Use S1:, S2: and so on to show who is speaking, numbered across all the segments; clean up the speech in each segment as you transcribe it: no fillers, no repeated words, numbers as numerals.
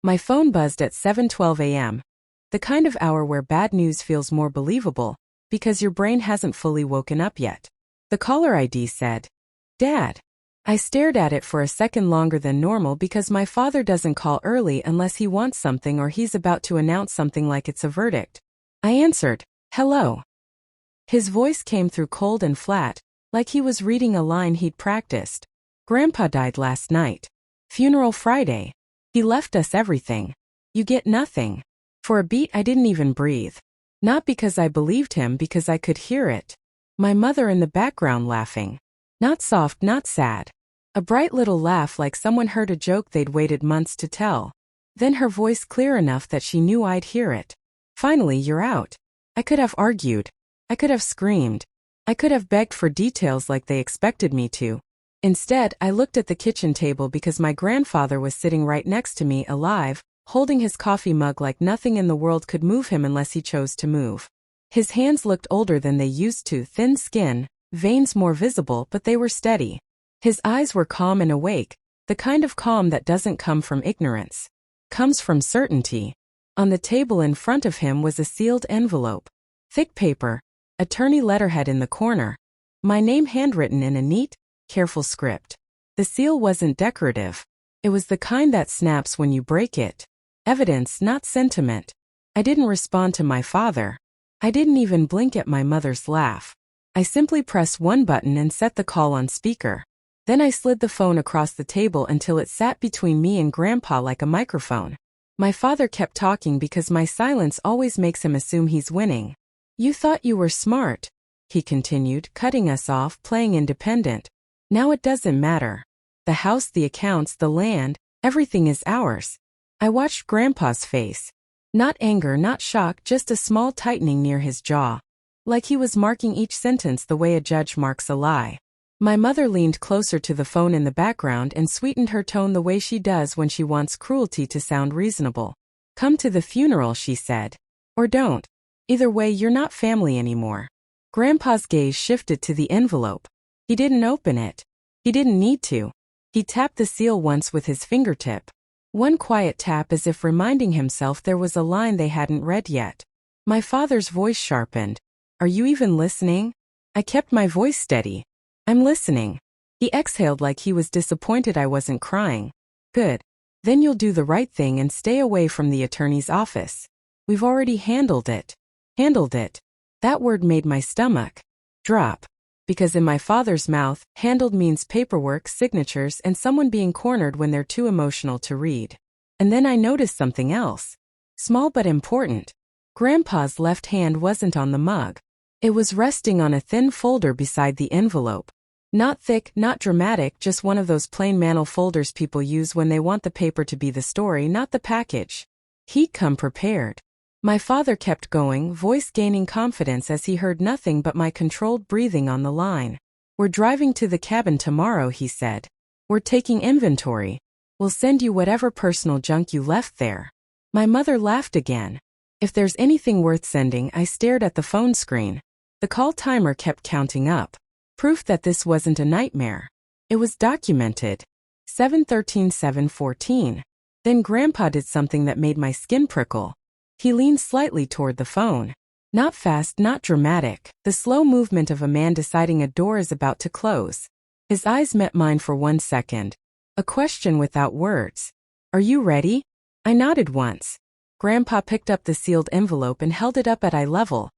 S1: My phone buzzed at 7:12 a.m., the kind of hour where bad news feels more believable, because your brain hasn't fully woken up yet. The caller ID said, "Dad." I stared at it for a second longer than normal because my father doesn't call early unless he wants something or he's about to announce something like it's a verdict. I answered, "Hello." His voice came through cold and flat, like he was reading a line he'd practiced. "Grandpa died last night. Funeral Friday. He left us everything. You get nothing." For a beat I didn't even breathe. Not because I believed him, because I could hear it. My mother in the background laughing. Not soft, not sad. A bright little laugh like someone heard a joke they'd waited months to tell. Then her voice clear enough that she knew I'd hear it. "Finally, you're out." I could have argued. I could have screamed. I could have begged for details like they expected me to. Instead, I looked at the kitchen table because my grandfather was sitting right next to me, alive, holding his coffee mug like nothing in the world could move him unless he chose to move. His hands looked older than they used to, thin skin, veins more visible, but they were steady. His eyes were calm and awake, the kind of calm that doesn't come from ignorance. Comes from certainty. On the table in front of him was a sealed envelope. Thick paper, attorney letterhead in the corner. My name handwritten in a neat, careful script. The seal wasn't decorative. It was the kind that snaps when you break it. Evidence, not sentiment. I didn't respond to my father. I didn't even blink at my mother's laugh. I simply pressed one button and set the call on speaker. Then I slid the phone across the table until it sat between me and Grandpa like a microphone. My father kept talking because my silence always makes him assume he's winning. "You thought you were smart," he continued, cutting us off, playing independent. "Now it doesn't matter. The house, the accounts, the land, everything is ours." I watched Grandpa's face. Not anger, not shock, just a small tightening near his jaw. Like he was marking each sentence the way a judge marks a lie. My mother leaned closer to the phone in the background and sweetened her tone the way she does when she wants cruelty to sound reasonable. "Come to the funeral," she said. "Or don't. Either way, you're not family anymore." Grandpa's gaze shifted to the envelope. He didn't open it. He didn't need to. He tapped the seal once with his fingertip. One quiet tap as if reminding himself there was a line they hadn't read yet. My father's voice sharpened. "Are you even listening?" I kept my voice steady. "I'm listening." He exhaled like he was disappointed I wasn't crying. "Good. Then you'll do the right thing and stay away from the attorney's office. We've already handled it." Handled it. That word made my stomach drop. Because in my father's mouth, handled means paperwork, signatures, and someone being cornered when they're too emotional to read. And then I noticed something else. Small but important. Grandpa's left hand wasn't on the mug. It was resting on a thin folder beside the envelope. Not thick, not dramatic, just one of those plain mantle folders people use when they want the paper to be the story, not the package. He'd come prepared. My father kept going, voice gaining confidence as he heard nothing but my controlled breathing on the line. "We're driving to the cabin tomorrow," he said. "We're taking inventory. We'll send you whatever personal junk you left there." My mother laughed again. "If there's anything worth sending," I stared at the phone screen. The call timer kept counting up. Proof that this wasn't a nightmare. It was documented. 7:13, 7:14. Then Grandpa did something that made my skin prickle. He leaned slightly toward the phone. Not fast, not dramatic, the slow movement of a man deciding a door is about to close. His eyes met mine for 1 second. A question without words. "Are you ready?" I nodded once. Grandpa picked up the sealed envelope and held it up at eye level.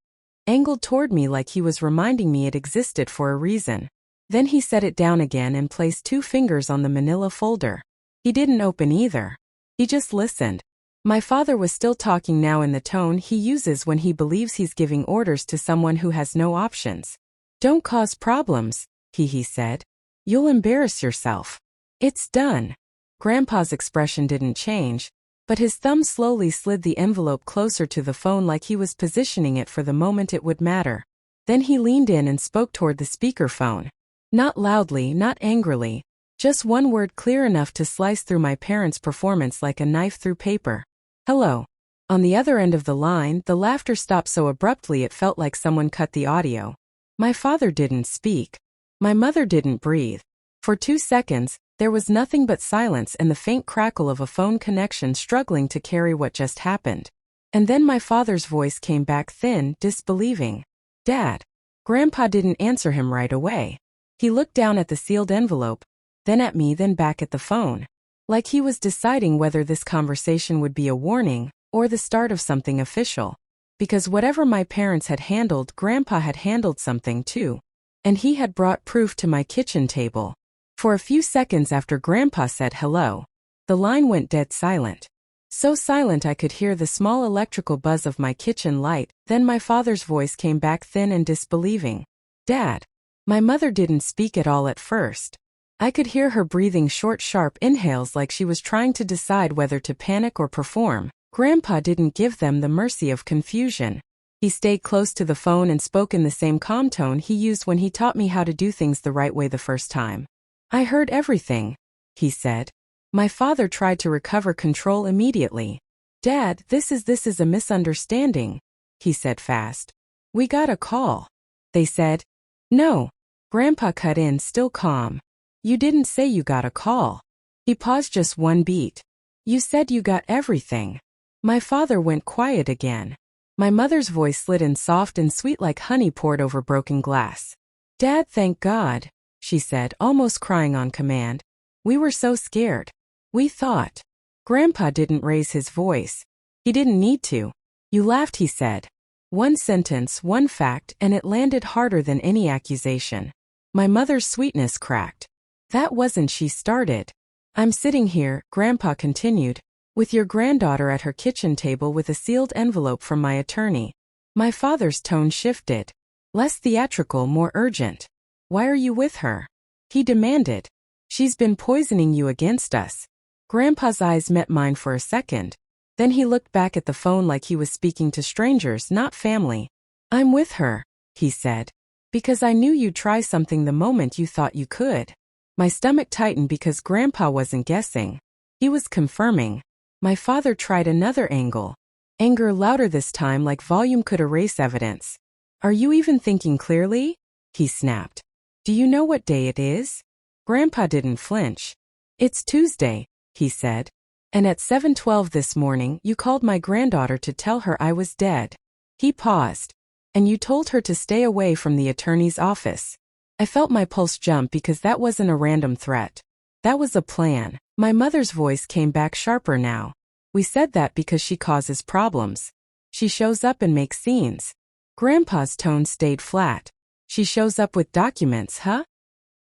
S1: Angled toward me like he was reminding me it existed for a reason. Then he set it down again and placed 2 fingers on the manila folder. He didn't open either. He just listened. My father was still talking now in the tone he uses when he believes he's giving orders to someone who has no options. "Don't cause problems," he said. "You'll embarrass yourself." "It's done." Grandpa's expression didn't change, but his thumb slowly slid the envelope closer to the phone like he was positioning it for the moment it would matter. Then he leaned in and spoke toward the speakerphone. Not loudly, not angrily, just one word clear enough to slice through my parents' performance like a knife through paper. "Hello." On the other end of the line, the laughter stopped so abruptly it felt like someone cut the audio. My father didn't speak. My mother didn't breathe. For 2 seconds, There was nothing but silence and the faint crackle of a phone connection struggling to carry what just happened. And then my father's voice came back thin, disbelieving. "Dad." Grandpa didn't answer him right away. He looked down at the sealed envelope, then at me, then back at the phone. Like he was deciding whether this conversation would be a warning or the start of something official. Because whatever my parents had handled, Grandpa had handled something too. And he had brought proof to my kitchen table. For a few seconds after Grandpa said hello, the line went dead silent. So silent I could hear the small electrical buzz of my kitchen light, then my father's voice came back thin and disbelieving. "Dad." My mother didn't speak at all at first. I could hear her breathing short, sharp inhales like she was trying to decide whether to panic or perform. Grandpa didn't give them the mercy of confusion. He stayed close to the phone and spoke in the same calm tone he used when he taught me how to do things the right way the first time. "I heard everything," he said. My father tried to recover control immediately. "Dad, this is a misunderstanding," he said fast. "We got a call." They said. "No." Grandpa cut in, still calm. "You didn't say you got a call." He paused just one beat. "You said you got everything." My father went quiet again. My mother's voice slid in, soft and sweet like honey poured over broken glass. "Dad, thank God," she said, almost crying on command. "We were so scared. We thought." Grandpa didn't raise his voice. He didn't need to. "You laughed," he said. One sentence, one fact, and it landed harder than any accusation. My mother's sweetness cracked. "That wasn't," she started. "I'm sitting here," Grandpa continued, "with your granddaughter at her kitchen table with a sealed envelope from my attorney." My father's tone shifted. Less theatrical, more urgent. "Why are you with her?" he demanded. "She's been poisoning you against us." Grandpa's eyes met mine for a second. Then he looked back at the phone like he was speaking to strangers, not family. "I'm with her," he said, "because I knew you'd try something the moment you thought you could." My stomach tightened because Grandpa wasn't guessing. He was confirming. My father tried another angle. Anger louder this time, like volume could erase evidence. "Are you even thinking clearly?" he snapped. "Do you know what day it is?" Grandpa didn't flinch. "It's Tuesday," he said. "And at 7:12 this morning, you called my granddaughter to tell her I was dead." He paused. "And you told her to stay away from the attorney's office." I felt my pulse jump because that wasn't a random threat. That was a plan. My mother's voice came back sharper now. "We said that because she causes problems. She shows up and makes scenes." Grandpa's tone stayed flat. "She shows up with documents, huh?"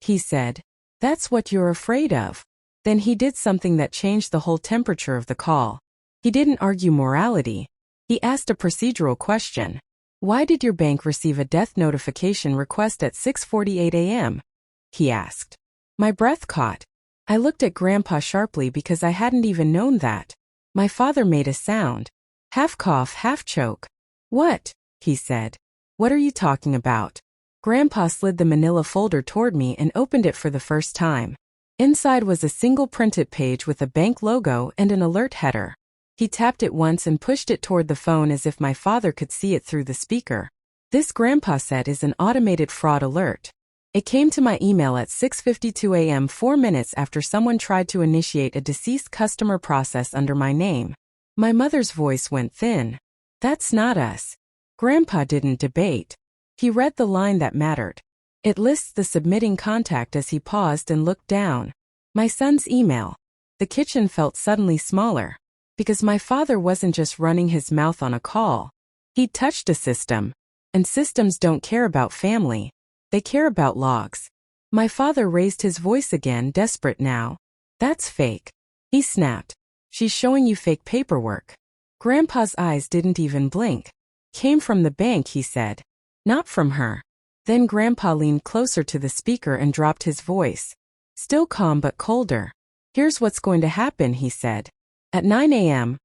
S1: he said. "That's what you're afraid of." Then he did something that changed the whole temperature of the call. He didn't argue morality. He asked a procedural question. "Why did your bank receive a death notification request at 6:48 a.m.? he asked. My breath caught. I looked at Grandpa sharply because I hadn't even known that. My father made a sound. Half cough, half choke. "What?" he said. "What are you talking about?" Grandpa slid the manila folder toward me and opened it for the first time. Inside was a single printed page with a bank logo and an alert header. He tapped it once and pushed it toward the phone as if my father could see it through the speaker. "This," Grandpa said, "is an automated fraud alert. It came to my email at 6:52 a.m., 4 minutes after someone tried to initiate a deceased customer process under my name." My mother's voice went thin. "That's not us." Grandpa didn't debate. He read the line that mattered. It lists the submitting contact as he paused and looked down. My son's email. The kitchen felt suddenly smaller. Because my father wasn't just running his mouth on a call. He'd touched a system. And systems don't care about family. They care about logs. My father raised his voice again, desperate now. "That's fake," he snapped. "She's showing you fake paperwork." Grandpa's eyes didn't even blink. "Came from the bank," he said. "Not from her." Then Grandpa leaned closer to the speaker and dropped his voice. Still calm but colder. "Here's what's going to happen," he said. "At 9 a.m.,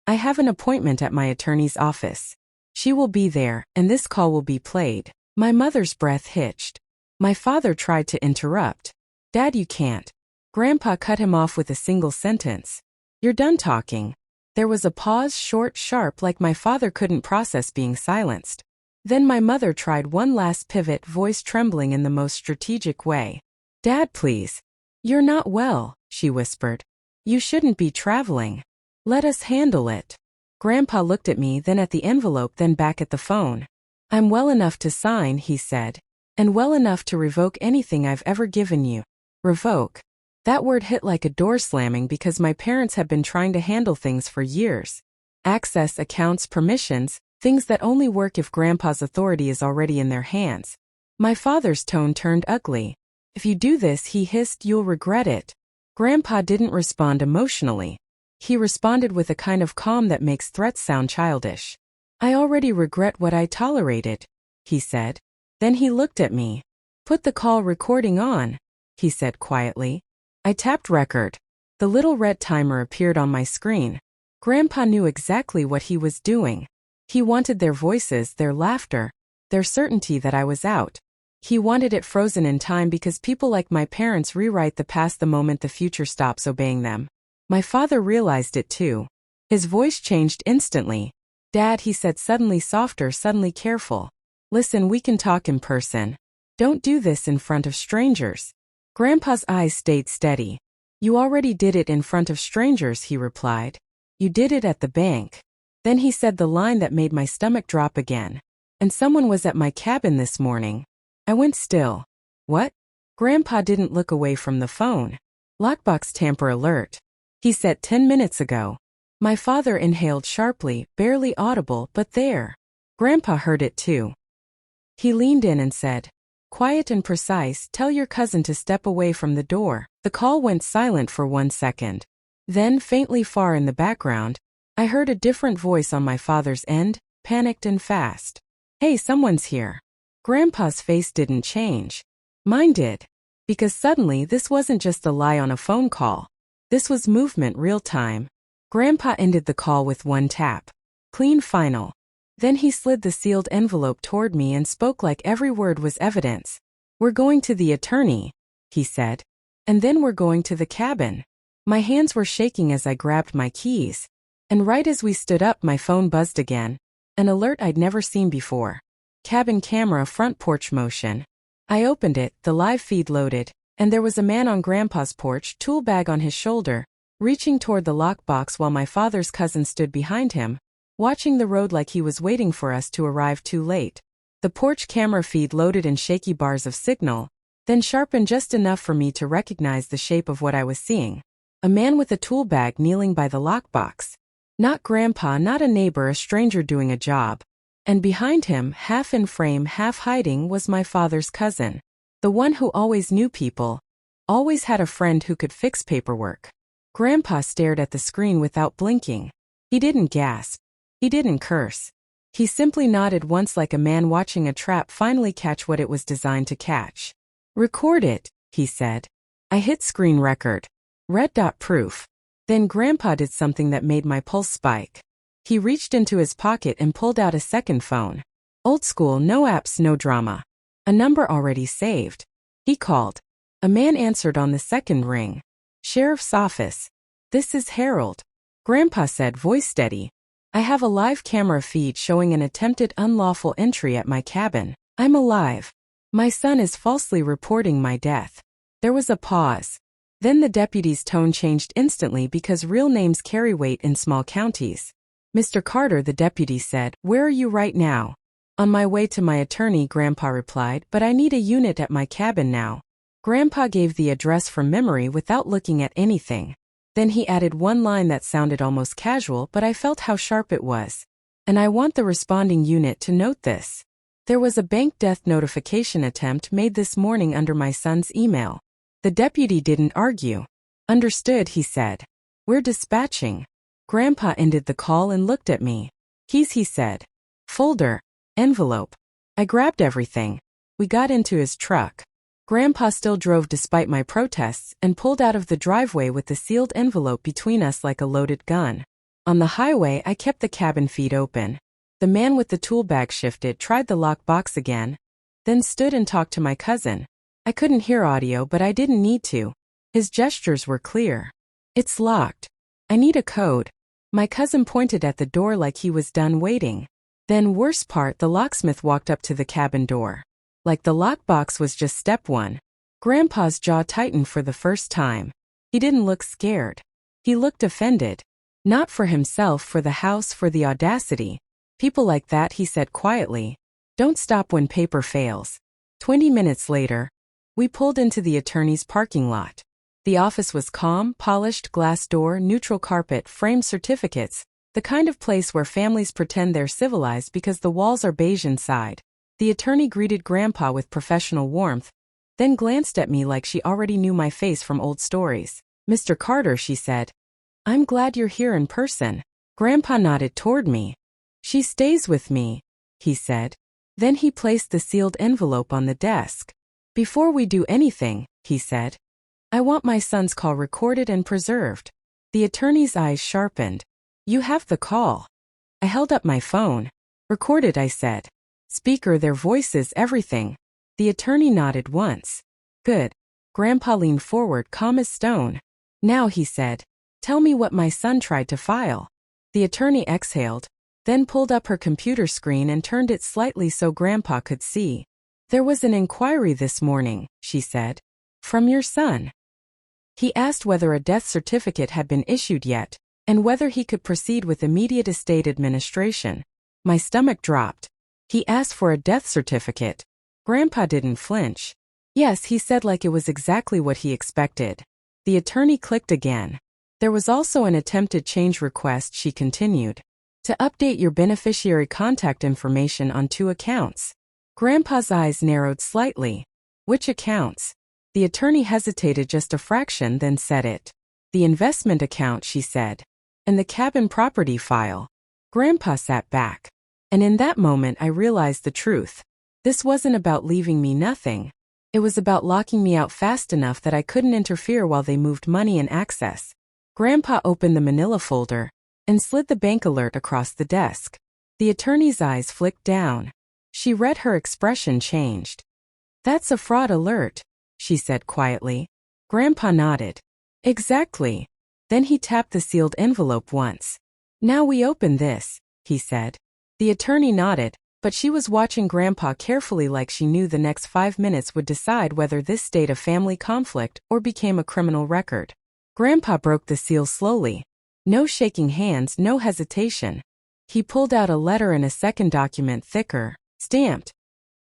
S1: I have an appointment at my attorney's office. She will be there, and this call will be played." My mother's breath hitched. My father tried to interrupt. "Dad, you can't." Grandpa cut him off with a single sentence. "You're done talking." There was a pause, short, sharp, like my father couldn't process being silenced. Then my mother tried one last pivot, voice trembling in the most strategic way. "Dad, please. You're not well." she whispered. You shouldn't be traveling. Let us handle it. Grandpa looked at me, then at the envelope, then back at the phone. I'm well enough to sign, he said. And well enough to revoke anything I've ever given you. Revoke. That word hit like a door slamming because my parents have been trying to handle things for years. Access, accounts, permissions, things that only work if Grandpa's authority is already in their hands. My father's tone turned ugly. If you do this, he hissed, you'll regret it. Grandpa didn't respond emotionally. He responded with a kind of calm that makes threats sound childish. I already regret what I tolerated, he said. Then he looked at me. Put the call recording on, he said quietly. I tapped record. The little red timer appeared on my screen. Grandpa knew exactly what he was doing. He wanted their voices, their laughter, their certainty that I was out. He wanted it frozen in time because people like my parents rewrite the past the moment the future stops obeying them. My father realized it too. His voice changed instantly. Dad, he said, suddenly softer, suddenly careful. Listen, we can talk in person. Don't do this in front of strangers. Grandpa's eyes stayed steady. You already did it in front of strangers, he replied. You did it at the bank. Then he said the line that made my stomach drop again. And someone was at my cabin this morning. I went still. What? Grandpa didn't look away from the phone. Lockbox tamper alert. He said 10 minutes ago. My father inhaled sharply, barely audible, but there. Grandpa heard it too. He leaned in and said, quiet and precise, tell your cousin to step away from the door. The call went silent for 1 second. Then, faintly far in the background, I heard a different voice on my father's end, panicked and fast. Hey, someone's here. Grandpa's face didn't change. Mine did. Because suddenly this wasn't just a lie on a phone call. This was movement real time. Grandpa ended the call with one tap. Clean final. Then he slid the sealed envelope toward me and spoke like every word was evidence. We're going to the attorney, he said. And then we're going to the cabin. My hands were shaking as I grabbed my keys. And right as we stood up, my phone buzzed again. An alert I'd never seen before. Cabin camera, front porch motion. I opened it, the live feed loaded, and there was a man on Grandpa's porch, tool bag on his shoulder, reaching toward the lockbox while my father's cousin stood behind him, watching the road like he was waiting for us to arrive too late. The porch camera feed loaded in shaky bars of signal, then sharpened just enough for me to recognize the shape of what I was seeing. A man with a tool bag kneeling by the lockbox. Not Grandpa, not a neighbor, a stranger doing a job. And behind him, half in frame, half hiding, was my father's cousin. The one who always knew people. Always had a friend who could fix paperwork. Grandpa stared at the screen without blinking. He didn't gasp. He didn't curse. He simply nodded once like a man watching a trap finally catch what it was designed to catch. Record it, he said. I hit screen record. Red dot proof. Then Grandpa did something that made my pulse spike. He reached into his pocket and pulled out a second phone. Old school, no apps, no drama. A number already saved. He called. A man answered on the second ring. Sheriff's office. This is Harold. Grandpa said, voice steady. I have a live camera feed showing an attempted unlawful entry at my cabin. I'm alive. My son is falsely reporting my death. There was a pause. Then the deputy's tone changed instantly because real names carry weight in small counties. Mr. Carter, the deputy said, where are you right now? On my way to my attorney, Grandpa replied, but I need a unit at my cabin now. Grandpa gave the address from memory without looking at anything. Then he added one line that sounded almost casual, but I felt how sharp it was. And I want the responding unit to note this. There was a bank death notification attempt made this morning under my son's email. The deputy didn't argue. Understood, he said. We're dispatching. Grandpa ended the call and looked at me. Keys, he said. Folder. Envelope. I grabbed everything. We got into his truck. Grandpa still drove despite my protests and pulled out of the driveway with the sealed envelope between us like a loaded gun. On the highway, I kept the cabin feed open. The man with the tool bag shifted, tried the lock box again, then stood and talked to my cousin. I couldn't hear audio, but I didn't need to. His gestures were clear. It's locked. I need a code. My cousin pointed at the door like he was done waiting. Then, worst part, the locksmith walked up to the cabin door. Like the lockbox was just step one. Grandpa's jaw tightened for the first time. He didn't look scared. He looked offended. Not for himself, for the house, for the audacity. People like that, he said quietly, don't stop when paper fails. 20 minutes later, we pulled into the attorney's parking lot. The office was calm, polished glass door, neutral carpet, framed certificates, the kind of place where families pretend they're civilized because the walls are beige inside. The attorney greeted Grandpa with professional warmth, then glanced at me like she already knew my face from old stories. Mr. Carter, she said. I'm glad you're here in person. Grandpa nodded toward me. She stays with me, he said. Then he placed the sealed envelope on the desk. Before we do anything, he said, I want my son's call recorded and preserved. The attorney's eyes sharpened. You have the call. I held up my phone. Recorded, I said. Speaker, their voices, everything. The attorney nodded once. Good. Grandpa leaned forward, calm as stone. Now, he said, tell me what my son tried to file. The attorney exhaled, then pulled up her computer screen and turned it slightly so Grandpa could see. There was an inquiry this morning, she said. From your son. He asked whether a death certificate had been issued yet, and whether he could proceed with immediate estate administration. My stomach dropped. He asked for a death certificate. Grandpa didn't flinch. Yes, he said like it was exactly what he expected. The attorney clicked again. There was also an attempted change request, she continued. To update your beneficiary contact information on 2 accounts. Grandpa's eyes narrowed slightly. Which accounts? The attorney hesitated just a fraction, then said it. The investment account, she said. And the cabin property file. Grandpa sat back. And in that moment I realized the truth. This wasn't about leaving me nothing. It was about locking me out fast enough that I couldn't interfere while they moved money and access. Grandpa opened the manila folder and slid the bank alert across the desk. The attorney's eyes flicked down. She read, her expression changed. That's a fraud alert, she said quietly. Grandpa nodded. Exactly. Then he tapped the sealed envelope once. Now we open this, he said. The attorney nodded, but she was watching Grandpa carefully like she knew the next 5 minutes would decide whether this stayed a family conflict or became a criminal record. Grandpa broke the seal slowly. No shaking hands, no hesitation. He pulled out a letter and a second document, thicker, stamped.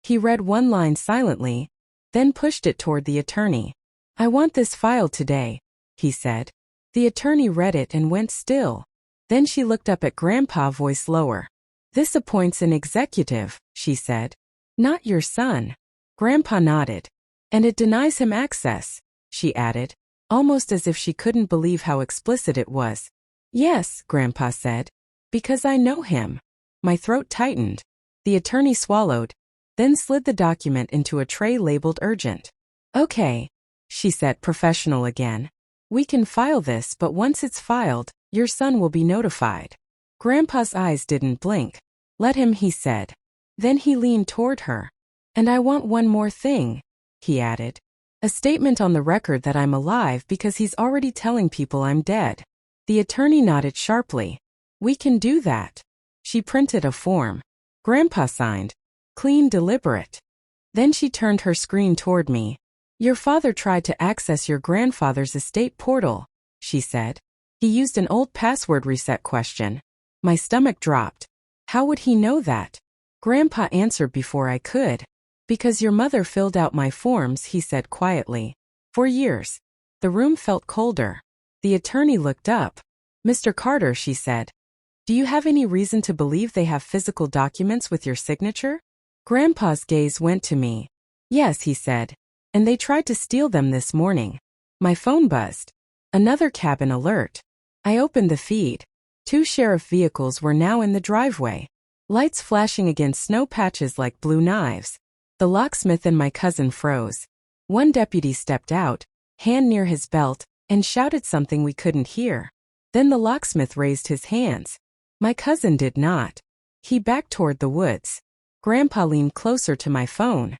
S1: He read one line silently, then pushed it toward the attorney. I want this filed today, he said. The attorney read it and went still. Then she looked up at Grandpa, voice lower. This appoints an executive, she said. Not your son. Grandpa nodded. And it denies him access, she added, almost as if she couldn't believe how explicit it was. Yes, Grandpa said. Because I know him. My throat tightened. The attorney swallowed, then slid the document into a tray labeled urgent. Okay, she said, professional again. We can file this, but once it's filed, your son will be notified. Grandpa's eyes didn't blink. Let him, he said. Then he leaned toward her. And I want one more thing, he added. A statement on the record that I'm alive because he's already telling people I'm dead. The attorney nodded sharply. We can do that. She printed a form. Grandpa signed. Clean, deliberate. Then she turned her screen toward me. Your father tried to access your grandfather's estate portal, she said. He used an old password reset question. My stomach dropped. How would he know that? Grandpa answered before I could. Because your mother filled out my forms, he said quietly. For years. The room felt colder. The attorney looked up. Mr. Carter, she said. Do you have any reason to believe they have physical documents with your signature? Grandpa's gaze went to me. Yes, he said. And they tried to steal them this morning. My phone buzzed. Another cabin alert. I opened the feed. 2 sheriff vehicles were now in the driveway. Lights flashing against snow patches like blue knives. The locksmith and my cousin froze. One deputy stepped out, hand near his belt, and shouted something we couldn't hear. Then the locksmith raised his hands. My cousin did not. He backed toward the woods. Grandpa leaned closer to my phone.